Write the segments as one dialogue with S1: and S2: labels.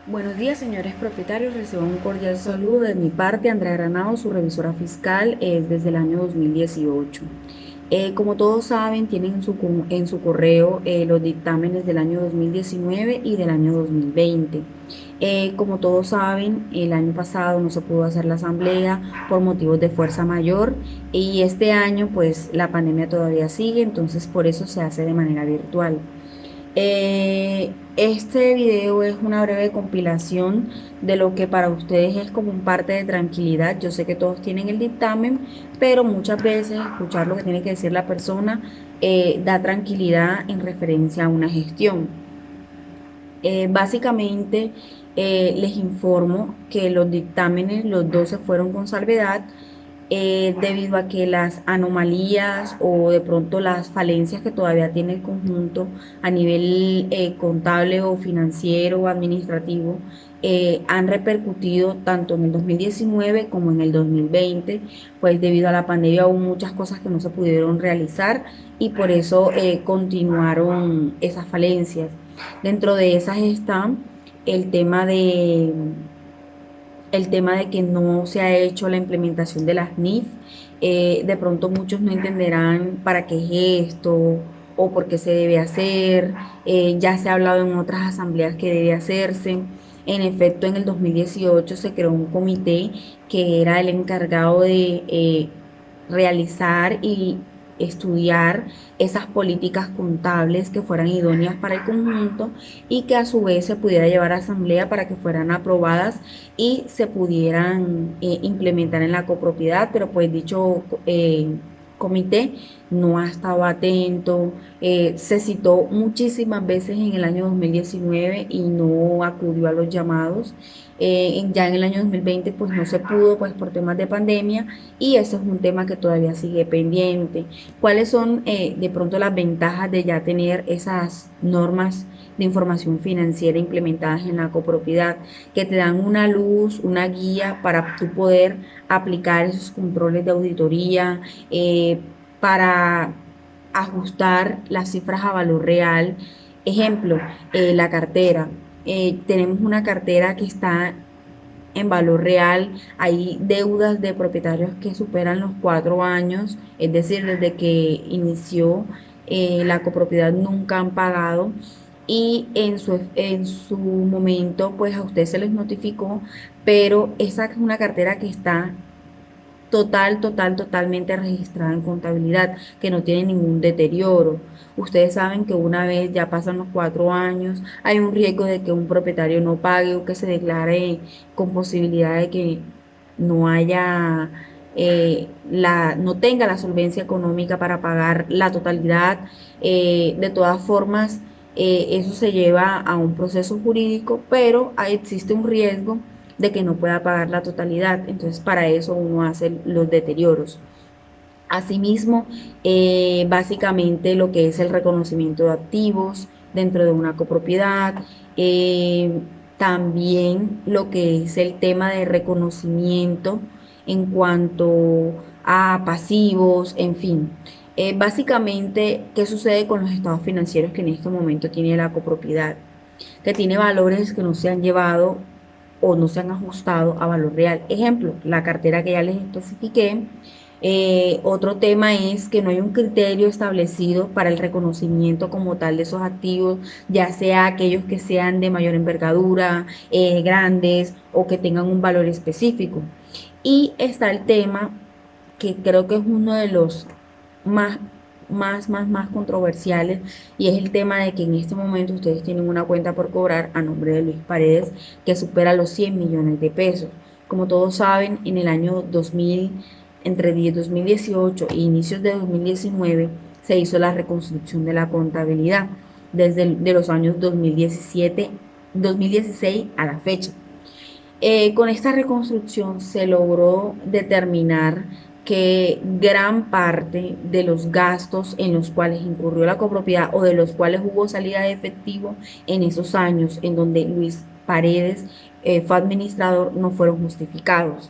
S1: Buenos días, señores propietarios. Reciban un cordial saludo de mi parte, Andrea Granado, su revisora fiscal desde el año 2018. Como todos saben, tienen en su correo los dictámenes del año 2019 y del año 2020. Como todos saben, el año pasado no se pudo hacer la asamblea por motivos de fuerza mayor y este año pues la pandemia todavía sigue, entonces por eso se hace de manera virtual. Este video es una breve compilación de lo que para ustedes es como un parte de tranquilidad. Yo sé que todos tienen el dictamen, pero muchas veces escuchar lo que tiene que decir la persona da tranquilidad en referencia a una gestión. Básicamente, les informo que los dictámenes, los dos se fueron con salvedad debido a que las anomalías o de pronto las falencias que todavía tiene el conjunto a nivel contable o financiero o administrativo han repercutido tanto en el 2019 como en el 2020, pues debido a la pandemia hubo muchas cosas que no se pudieron realizar y por eso continuaron esas falencias. Dentro de esas está el tema de el tema de que no se ha hecho la implementación de las NIF. De pronto muchos no entenderán para qué es esto o por qué se debe hacer. Ya se ha hablado en otras asambleas que debe hacerse. En efecto, en el 2018 se creó un comité que era el encargado de realizar y estudiar esas políticas contables que fueran idóneas para el conjunto y que a su vez se pudiera llevar a asamblea para que fueran aprobadas y se pudieran implementar en la copropiedad, pero pues dicho comité no ha estado atento, se citó muchísimas veces en el año 2019 y no acudió a los llamados. Ya en el año 2020 pues no se pudo pues por temas de pandemia y ese es un tema que todavía sigue pendiente. ¿Cuáles son de pronto las ventajas de ya tener esas normas de información financiera implementadas en la copropiedad, que te dan una luz, una guía para tú poder aplicar esos controles de auditoría, para ajustar las cifras a valor real? Ejemplo, la cartera. Tenemos una cartera que está en valor real, hay deudas de propietarios que superan los 4 años, es decir, desde que inició la copropiedad nunca han pagado y en su momento pues a usted se les notificó, pero esa es una cartera que está totalmente registrada en contabilidad, que no tiene ningún deterioro. Ustedes saben que una vez ya pasan los 4 años, hay un riesgo de que un propietario no pague o que se declare con posibilidad de que no haya, no tenga la solvencia económica para pagar la totalidad. De todas formas, eso se lleva a un proceso jurídico, pero existe un riesgo de que no pueda pagar la totalidad. Entonces, para eso uno hace los deterioros. Asimismo, básicamente lo que es el reconocimiento de activos dentro de una copropiedad, eh, también lo que es el tema de reconocimiento en cuanto a pasivos, en fin. Básicamente, ¿qué sucede con los estados financieros que en este momento tiene la copropiedad? Que tiene valores que no se han llevado o no se han ajustado a valor real. Ejemplo, la cartera que ya les especifiqué. Otro tema es que no hay un criterio establecido para el reconocimiento como tal de esos activos, ya sea aquellos que sean de mayor envergadura, grandes o que tengan un valor específico. Y está el tema que creo que es uno de los más, más controversiales, y es el tema de que en este momento ustedes tienen una cuenta por cobrar a nombre de Luis Paredes que supera los 100 millones de pesos. Como todos saben, en el año 2000, entre 2018 e inicios de 2019, se hizo la reconstrucción de la contabilidad de los años 2016 a la fecha. Con esta reconstrucción se logró determinar que gran parte de los gastos en los cuales incurrió la copropiedad o de los cuales hubo salida de efectivo en esos años en donde Luis Paredes fue administrador no fueron justificados.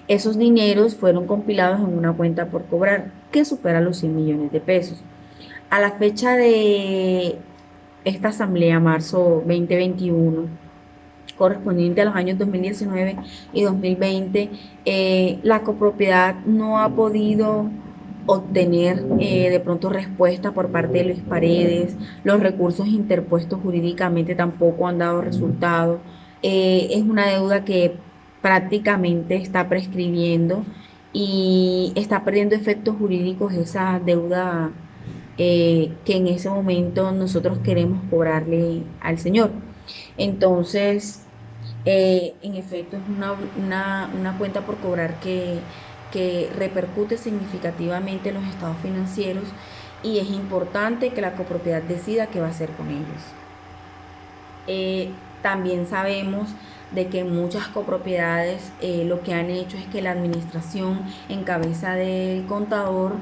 S1: Esos dineros fueron compilados en una cuenta por cobrar que supera los 100 millones de pesos. A la fecha de esta asamblea, marzo 2021, correspondiente a los años 2019 y 2020, la copropiedad no ha podido obtener de pronto respuesta por parte de Luis Paredes, los recursos interpuestos jurídicamente tampoco han dado resultado. Es una deuda que prácticamente está prescribiendo y está perdiendo efectos jurídicos esa deuda que en ese momento nosotros queremos cobrarle al señor. Entonces, en efecto, es una cuenta por cobrar que repercute significativamente en los estados financieros y es importante que la copropiedad decida qué va a hacer con ellos. También sabemos de que muchas copropiedades lo que han hecho es que la administración en cabeza del contador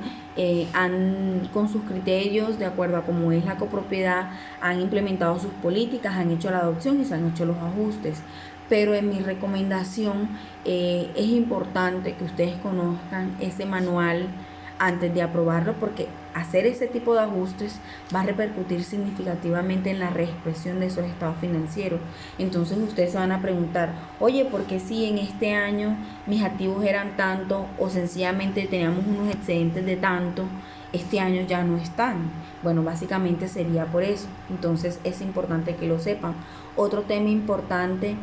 S1: con sus criterios, de acuerdo a cómo es la copropiedad, han implementado sus políticas, han hecho la adopción y se han hecho los ajustes. Pero en mi recomendación es importante que ustedes conozcan ese manual antes de aprobarlo, porque hacer ese tipo de ajustes va a repercutir significativamente en la reexpresión de esos estados financieros. Entonces ustedes se van a preguntar, oye, ¿por qué si en este año mis activos eran tanto o sencillamente teníamos unos excedentes de tanto, este año ya no están? Bueno, básicamente sería por eso. Entonces es importante que lo sepan. Otro tema importante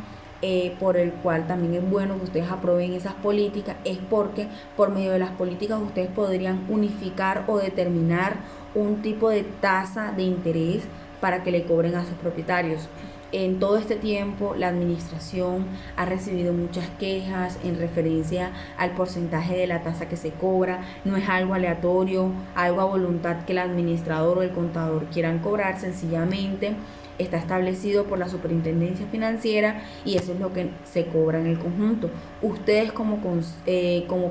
S1: por el cual también es bueno que ustedes aprueben esas políticas, es porque por medio de las políticas ustedes podrían unificar o determinar un tipo de tasa de interés para que le cobren a sus propietarios. En todo este tiempo la administración ha recibido muchas quejas en referencia al porcentaje de la tasa que se cobra. No es algo aleatorio, algo a voluntad que el administrador o el contador quieran cobrar, sencillamente está establecido por la Superintendencia Financiera y eso es lo que se cobra en el conjunto. Ustedes como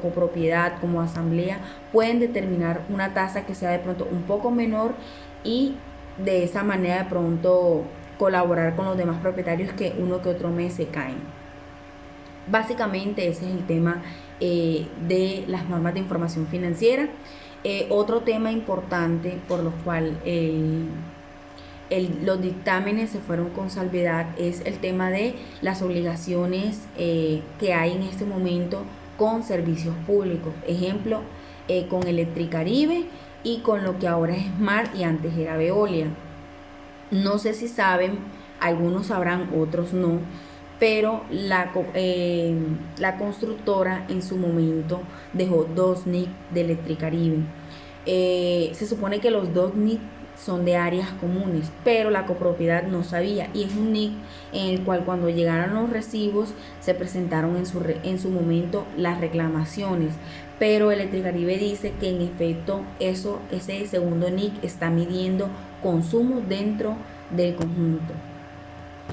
S1: copropiedad, como asamblea, pueden determinar una tasa que sea de pronto un poco menor y de esa manera de pronto colaborar con los demás propietarios que uno que otro mes se caen. Básicamente ese es el tema de las normas de información financiera. Otro tema importante por lo cual los dictámenes se fueron con salvedad es el tema de las obligaciones que hay en este momento con servicios públicos. Ejemplo, con Electricaribe y con lo que ahora es Smart y antes era Veolia. No sé si saben, algunos sabrán, otros no, pero la constructora en su momento dejó dos NIC de Electricaribe. Se supone que los dos NIC son de áreas comunes, pero la copropiedad no sabía y es un NIC en el cual cuando llegaron los recibos se presentaron en su momento las reclamaciones, pero Electricaribe dice que en efecto ese segundo NIC está midiendo consumo dentro del conjunto.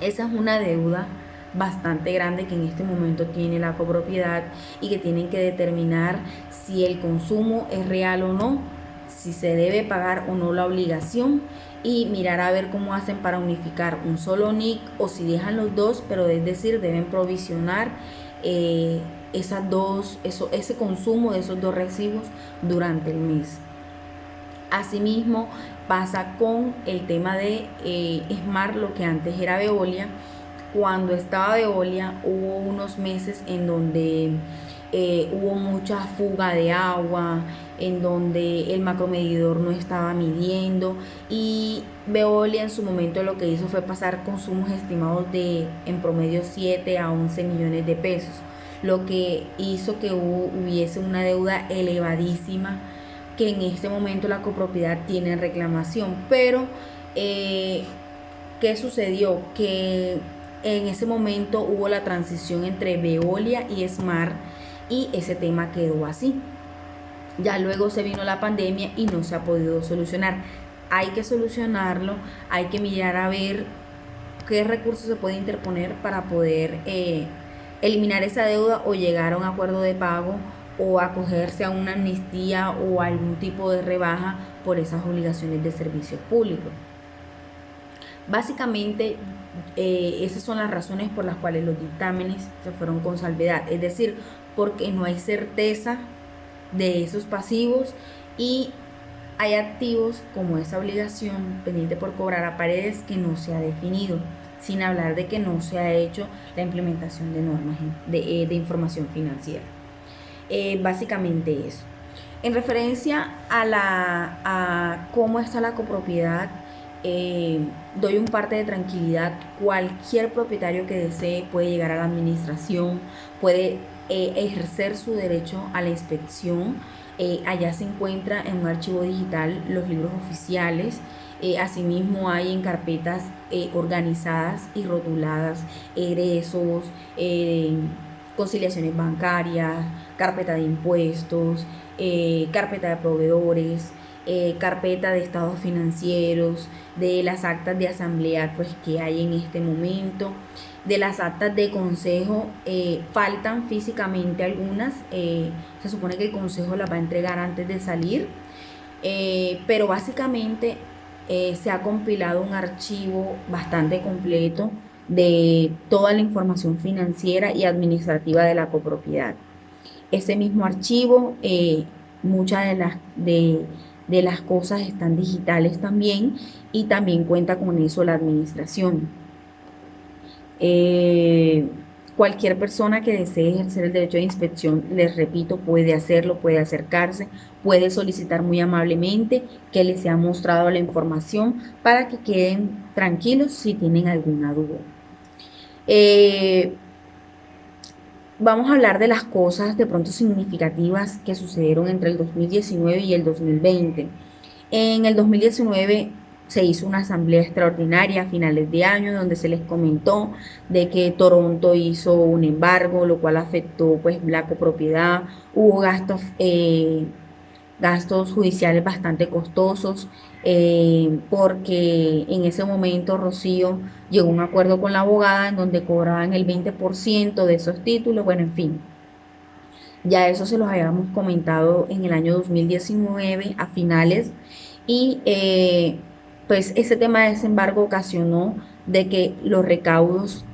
S1: Esa es una deuda bastante grande que en este momento tiene la copropiedad y que tienen que determinar si el consumo es real o no, si se debe pagar o no la obligación y mirar a ver cómo hacen para unificar un solo NIC o si dejan los dos, pero es decir, deben provisionar ese consumo de esos dos recibos durante el mes. Asimismo pasa con el tema de Smart, lo que antes era Veolia. Cuando estaba Veolia hubo unos meses en donde hubo mucha fuga de agua, en donde el macromedidor no estaba midiendo y Veolia en su momento lo que hizo fue pasar consumos estimados de en promedio 7 a 11 millones de pesos, lo que hizo que hubiese una deuda elevadísima que en este momento la copropiedad tiene en reclamación. Pero, ¿qué sucedió? Que en ese momento hubo la transición entre Veolia y Smart y ese tema quedó así. Ya luego se vino la pandemia y no se ha podido solucionar. Hay que solucionarlo, hay que mirar a ver qué recursos se puede interponer para poder eliminar esa deuda o llegar a un acuerdo de pago o acogerse a una amnistía o algún tipo de rebaja por esas obligaciones de servicios públicos. Básicamente, esas son las razones por las cuales los dictámenes se fueron con salvedad, es decir, porque no hay certeza de esos pasivos y hay activos como esa obligación pendiente por cobrar a Paredes que no se ha definido. sin hablar de que no se ha hecho la implementación de normas de información financiera. Básicamente eso. En referencia a cómo está la copropiedad, doy un parte de tranquilidad. Cualquier propietario que desee puede llegar a la administración, puede ejercer su derecho a la inspección. Allá se encuentra en un archivo digital los libros oficiales. Asimismo hay en carpetas organizadas y rotuladas egresos, conciliaciones bancarias, carpeta de impuestos, carpeta de proveedores, carpeta de estados financieros, de las actas de asamblea pues, que hay en este momento, de las actas de consejo. Faltan físicamente algunas, se supone que el consejo las va a entregar antes de salir, pero básicamente se ha compilado un archivo bastante completo de toda la información financiera y administrativa de la copropiedad. Ese mismo archivo, muchas de las cosas están digitales también, y también cuenta con eso la administración. Cualquier persona que desee ejercer el derecho de inspección, les repito, puede hacerlo, puede acercarse, puede solicitar muy amablemente que les sea mostrado la información para que queden tranquilos si tienen alguna duda. Vamos a hablar de las cosas de pronto significativas que sucedieron entre el 2019 y el 2020. En el 2019 se hizo una asamblea extraordinaria a finales de año donde se les comentó de que Toronto hizo un embargo, lo cual afectó pues la copropiedad. Hubo gastos judiciales bastante costosos, porque en ese momento Rocío llegó a un acuerdo con la abogada en donde cobraban el 20% de esos títulos. Bueno, en fin, ya eso se los habíamos comentado en el año 2019 a finales, y pues ese tema de desembargo ocasionó de que los recaudos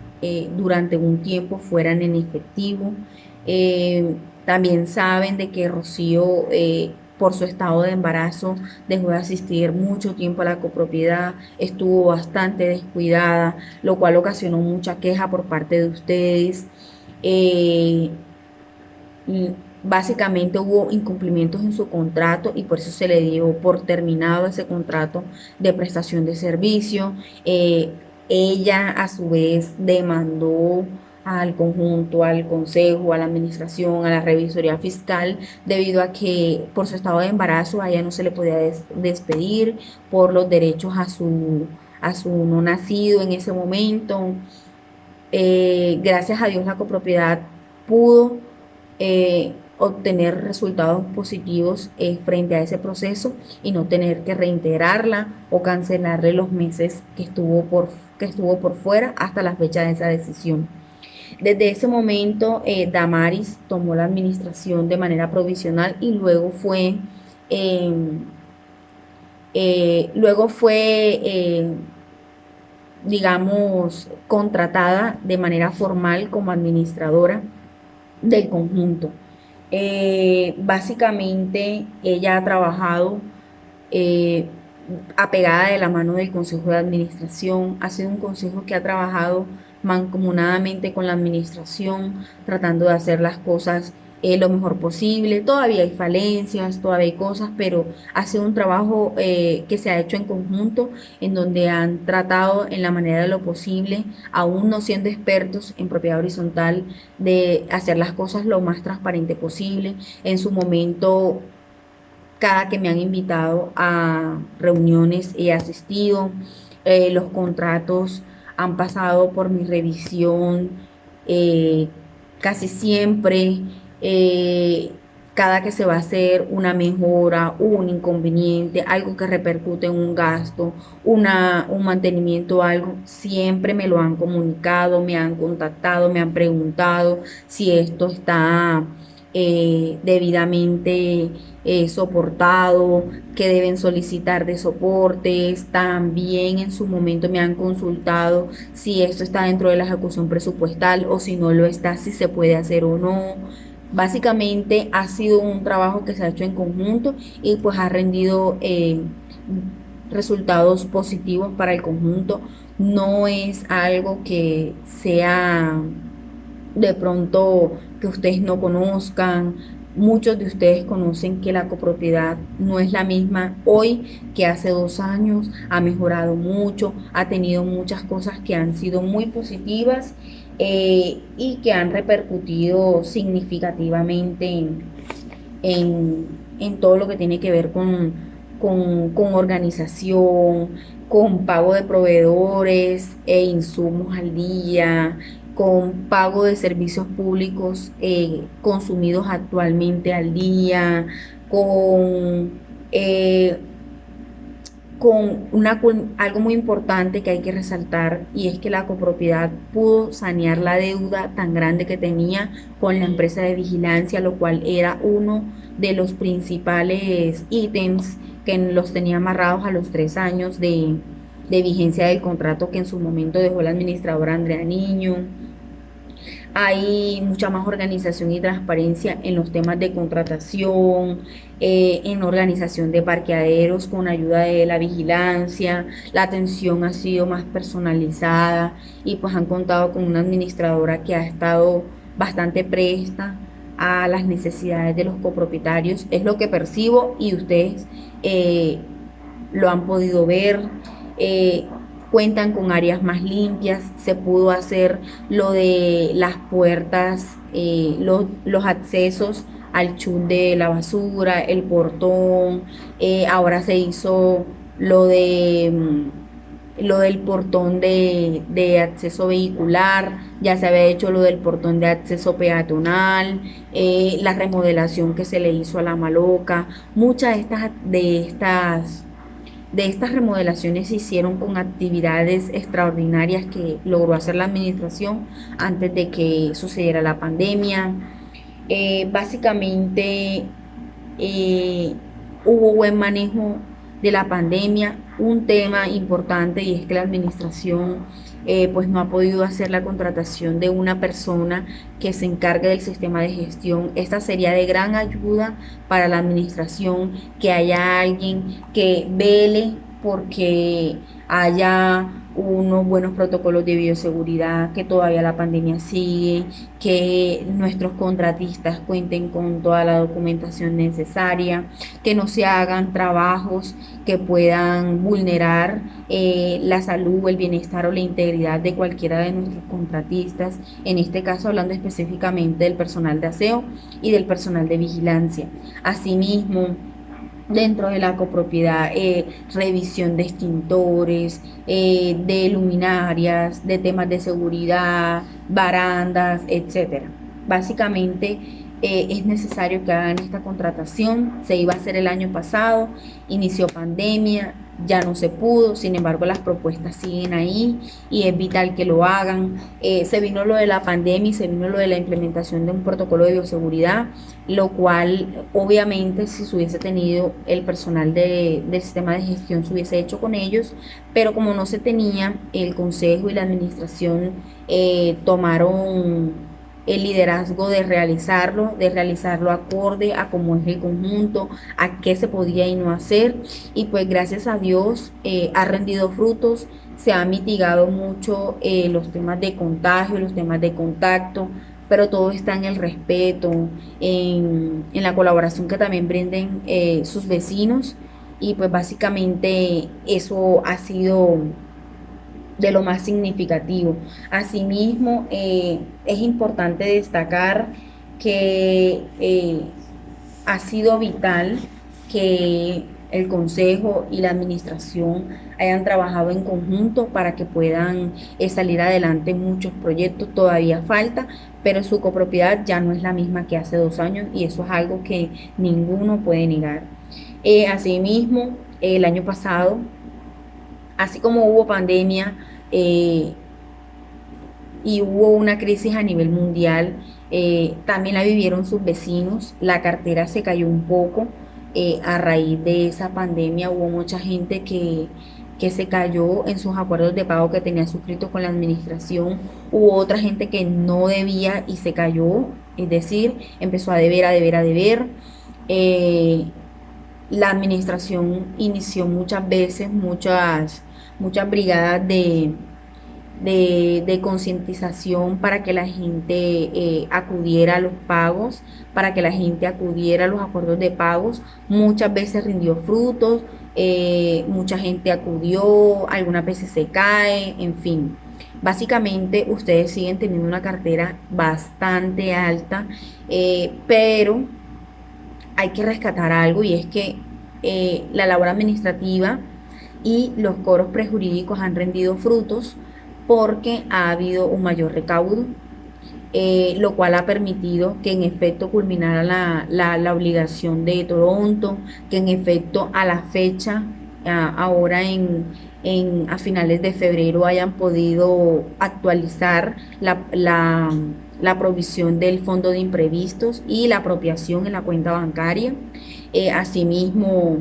S1: durante un tiempo fueran en efectivo. También saben de que Rocío, por su estado de embarazo, dejó de asistir mucho tiempo a la copropiedad, estuvo bastante descuidada, lo cual ocasionó mucha queja por parte de ustedes. Y básicamente hubo incumplimientos en su contrato y por eso se le dio por terminado ese contrato de prestación de servicio. Ella a su vez demandó al conjunto, al consejo, a la administración, a la revisoría fiscal, debido a que por su estado de embarazo a ella no se le podía despedir por los derechos a su no nacido en ese momento. Gracias a Dios la copropiedad pudo obtener resultados positivos frente a ese proceso y no tener que reintegrarla o cancelarle los meses que estuvo por fuera hasta la fecha de esa decisión. Desde ese momento, Damaris tomó la administración de manera provisional y eh, luego fue digamos, contratada de manera formal como administradora del conjunto. Básicamente, ella ha trabajado apegada de la mano del Consejo de Administración. Ha sido un consejo que ha trabajado mancomunadamente con la administración, tratando de hacer las cosas lo mejor posible. Todavía hay falencias, todavía hay cosas, pero ha sido un trabajo que se ha hecho en conjunto, en donde han tratado en la manera de lo posible, aún no siendo expertos en propiedad horizontal, de hacer las cosas lo más transparente posible. En su momento, cada que me han invitado a reuniones he asistido. Los contratos han pasado por mi revisión eh, casi siempre. eh, Cada que se va a hacer una mejora, un inconveniente, algo que repercute en un gasto, un mantenimiento, algo, siempre me lo han comunicado, me han contactado, me han preguntado si esto está debidamente soportado, que deben solicitar de soportes. También en su momento me han consultado si esto está dentro de la ejecución presupuestal o si no lo está, si se puede hacer o no. Básicamente ha sido un trabajo que se ha hecho en conjunto y pues ha rendido resultados positivos para el conjunto, no es algo que sea de pronto que ustedes no conozcan. Muchos de ustedes conocen que la copropiedad no es la misma hoy que hace 2 años, ha mejorado mucho, ha tenido muchas cosas que han sido muy positivas, y que han repercutido significativamente en todo lo que tiene que ver con organización, con pago de proveedores e insumos al día, con pago de servicios públicos consumidos actualmente al día, con eh, algo muy importante que hay que resaltar, y es que la copropiedad pudo sanear la deuda tan grande que tenía con la empresa de vigilancia, lo cual era uno de los principales ítems que los tenía amarrados a los 3 años de vigencia del contrato que en su momento dejó la administradora Andrea Niño. Hay mucha más organización y transparencia en los temas de contratación, en organización de parqueaderos con ayuda de la vigilancia. La atención ha sido más personalizada y pues han contado con una administradora que ha estado bastante presta a las necesidades de los copropietarios. Es lo que percibo y ustedes lo han podido ver. eh, Cuentan con áreas más limpias, se pudo hacer lo de las puertas, los accesos al chut de la basura, el portón. Ahora se hizo lo de lo del portón de acceso vehicular, ya se había hecho lo del portón de acceso peatonal, la remodelación que se le hizo a la Maloca. Muchas de estas remodelaciones se hicieron con actividades extraordinarias que logró hacer la administración antes de que sucediera la pandemia. Básicamente, eh, hubo buen manejo de la pandemia. Un tema importante, y es que la administración pues no ha podido hacer la contratación de una persona que se encargue del sistema de gestión. Esta sería de gran ayuda para la administración, que haya alguien que vele porque haya unos buenos protocolos de bioseguridad, que todavía la pandemia sigue, que nuestros contratistas cuenten con toda la documentación necesaria, que no se hagan trabajos que puedan vulnerar la salud, el bienestar o la integridad de cualquiera de nuestros contratistas, en este caso hablando específicamente del personal de aseo y del personal de vigilancia. Asimismo, dentro de la copropiedad, revisión de extintores, de luminarias, de temas de seguridad, barandas, etcétera. Básicamente, es necesario que hagan esta contratación. Se iba a hacer el año pasado, inició pandemia, ya no se pudo. Sin embargo, las propuestas siguen ahí y es vital que lo hagan. Se vino lo de la pandemia y se vino lo de la implementación de un protocolo de bioseguridad, lo cual obviamente si se hubiese tenido el personal del sistema de gestión se hubiese hecho con ellos, pero como no se tenía, el consejo y la administración tomaron el liderazgo de realizarlo acorde a cómo es el conjunto, a qué se podía y no hacer, y pues gracias a Dios ha rendido frutos. Se ha mitigado mucho los temas de contagio, los temas de contacto, pero todo está en el respeto, en la colaboración que también brinden sus vecinos, y pues básicamente eso ha sido de lo más significativo. Asimismo, es importante destacar que ha sido vital que el consejo y la administración hayan trabajado en conjunto para que puedan salir adelante muchos proyectos. Todavía falta, pero su copropiedad ya no es la misma que hace 2 años y eso es algo que ninguno puede negar. Asimismo, el año pasado, así como hubo pandemia, eh, y hubo una crisis a nivel mundial, también la vivieron sus vecinos. La cartera se cayó un poco a raíz de esa pandemia. Hubo mucha gente que se cayó en sus acuerdos de pago que tenía suscritos con la administración. Hubo otra gente que no debía y se cayó, es decir, empezó a deber, a deber, a deber. Eh, la administración inició muchas veces, muchas brigadas de concientización para que la gente acudiera a los pagos, para que la gente acudiera a los acuerdos de pagos. Muchas veces rindió frutos, mucha gente acudió, algunas veces se cae, en fin. Básicamente ustedes siguen teniendo una cartera bastante alta, pero hay que rescatar algo y es que la labor administrativa y los cobros prejurídicos han rendido frutos porque ha habido un mayor recaudo, lo cual ha permitido que en efecto culminara la obligación de Toronto, que en efecto a la fecha, ahora a finales de febrero, hayan podido actualizar la provisión del fondo de imprevistos y la apropiación en la cuenta bancaria. Asimismo,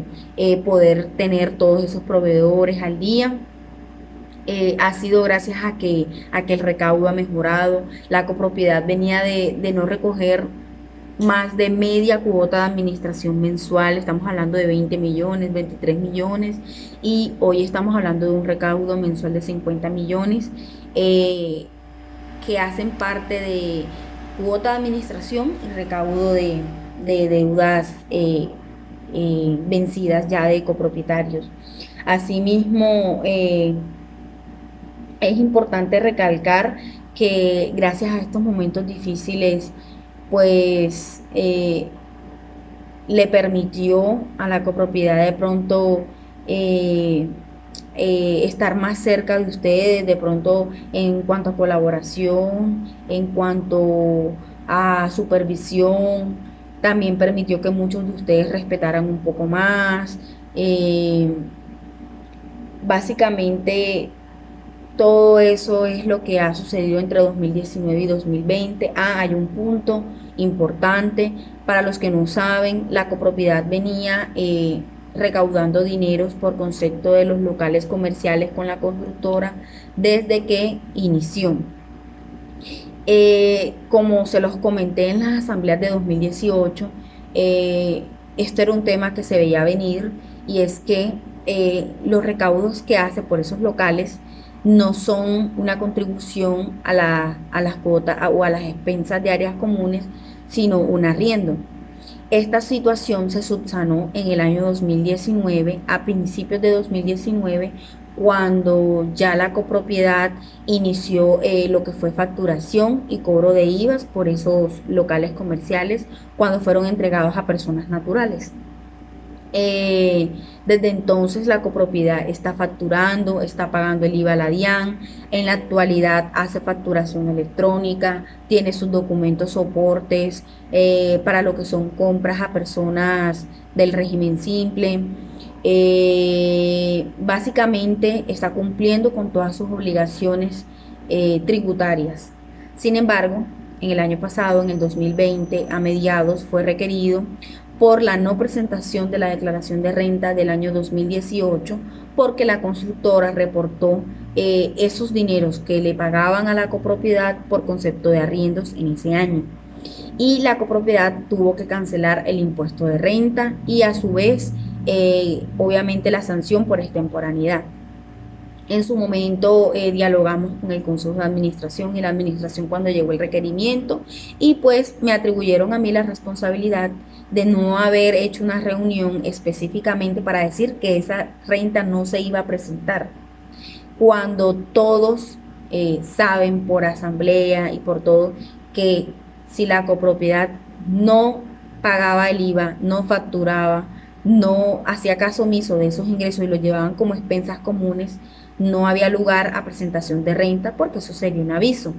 S1: poder tener todos esos proveedores al día. Ha sido gracias a que el recaudo ha mejorado. La copropiedad venía de no recoger más de media cuota de administración mensual, estamos hablando de 20 millones, 23 millones, y hoy estamos hablando de un recaudo mensual de 50 millones, que hacen parte de cuota de administración y recaudo de deudas vencidas ya de copropietarios. Asimismo, es importante recalcar que gracias a estos momentos difíciles, pues le permitió a la copropiedad de pronto eh, estar más cerca de ustedes, de pronto en cuanto a colaboración, en cuanto a supervisión, también permitió que muchos de ustedes respetaran un poco más. eh, Básicamente todo eso es lo que ha sucedido entre 2019 y 2020. Hay un punto importante para los que no saben: la copropiedad venía recaudando dineros por concepto de los locales comerciales con la constructora desde que inició. Como se los comenté en las asambleas de 2018, esto era un tema que se veía venir, y es que los recaudos que hace por esos locales no son una contribución a las cuotas o a las expensas de áreas comunes, sino un arriendo. Esta situación se subsanó en el año 2019, a principios de 2019, cuando ya la copropiedad inició lo que fue facturación y cobro de IVAs por esos locales comerciales cuando fueron entregados a personas naturales. Eh, Desde entonces la copropiedad está facturando, está pagando el IVA a la DIAN. En la actualidad hace facturación electrónica, tiene sus documentos soportes para lo que son compras a personas del régimen simple. Básicamente está cumpliendo con todas sus obligaciones tributarias. Sin embargo, en el año pasado, en el 2020, a mediados, fue requerido por la no presentación de la declaración de renta del año 2018, porque la constructora reportó esos dineros que le pagaban a la copropiedad por concepto de arriendos en ese año. Y la copropiedad tuvo que cancelar el impuesto de renta y a su vez, obviamente, la sanción por extemporaneidad. En su momento dialogamos con el Consejo de Administración y la administración cuando llegó el requerimiento, y pues me atribuyeron a mí la responsabilidad de no haber hecho una reunión específicamente para decir que esa renta no se iba a presentar, cuando todos saben por asamblea y por todo que si la copropiedad no pagaba el IVA, no facturaba, no hacía caso omiso de esos ingresos y los llevaban como expensas comunes, no había lugar a presentación de renta, porque eso sería un aviso.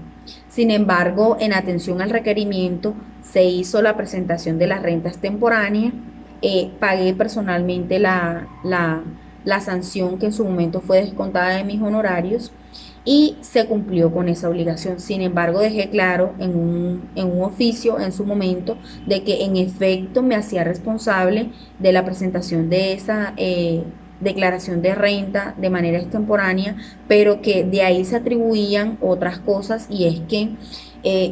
S1: Sin embargo, en atención al requerimiento, se hizo la presentación de las rentas temporáneas. Pagué personalmente la sanción que en su momento fue descontada de mis honorarios, y se cumplió con esa obligación. Sin embargo, dejé claro en un oficio en su momento de que en efecto me hacía responsable de la presentación de esa declaración de renta de manera extemporánea, pero que de ahí se atribuían otras cosas, y es que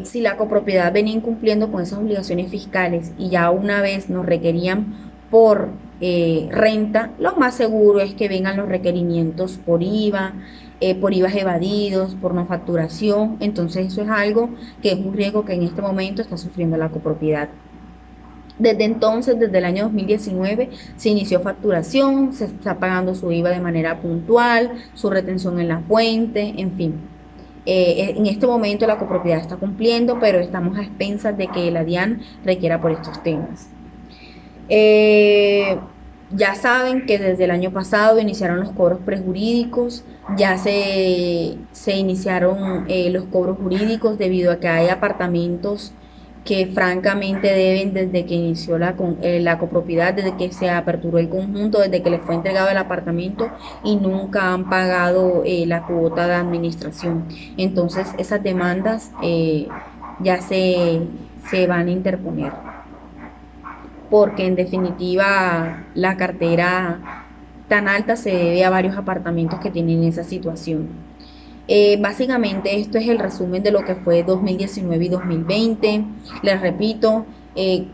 S1: si la copropiedad venía incumpliendo con esas obligaciones fiscales y ya una vez nos requerían por renta, lo más seguro es que vengan los requerimientos por IVA evadidos, por no facturación. Entonces eso es algo que es un riesgo que en este momento está sufriendo la copropiedad. Desde entonces, desde el año 2019, se inició facturación, se está pagando su IVA de manera puntual, su retención en la fuente, en fin. En este momento la copropiedad está cumpliendo, pero estamos a expensas de que la DIAN requiera por estos temas. Eh, ya saben que desde el año pasado iniciaron los cobros prejurídicos, ya se iniciaron los cobros jurídicos debido a que hay apartamentos que francamente deben desde que inició la copropiedad, desde que se aperturó el conjunto, desde que les fue entregado el apartamento y nunca han pagado la cuota de administración. Entonces esas demandas ya se van a interponer porque en definitiva la cartera tan alta se debe a varios apartamentos que tienen esa situación. Básicamente esto es el resumen de lo que fue 2019 y 2020. Les repito,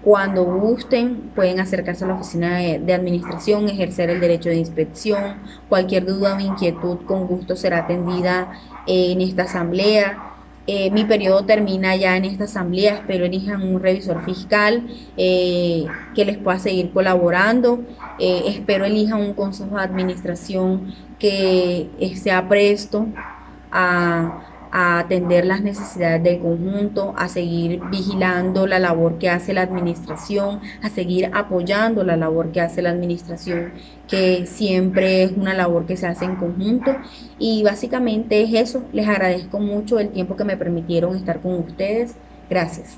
S1: cuando gusten pueden acercarse a la oficina de administración, ejercer el derecho de inspección. Cualquier duda o inquietud con gusto será atendida en esta asamblea. Mi periodo termina ya en esta asamblea, espero elijan un revisor fiscal que les pueda seguir colaborando, espero elijan un consejo de administración que sea presto a atender las necesidades del conjunto, a seguir vigilando la labor que hace la administración, a seguir apoyando la labor que hace la administración, que siempre es una labor que se hace en conjunto. Y básicamente es eso. Les agradezco mucho el tiempo que me permitieron estar con ustedes. Gracias.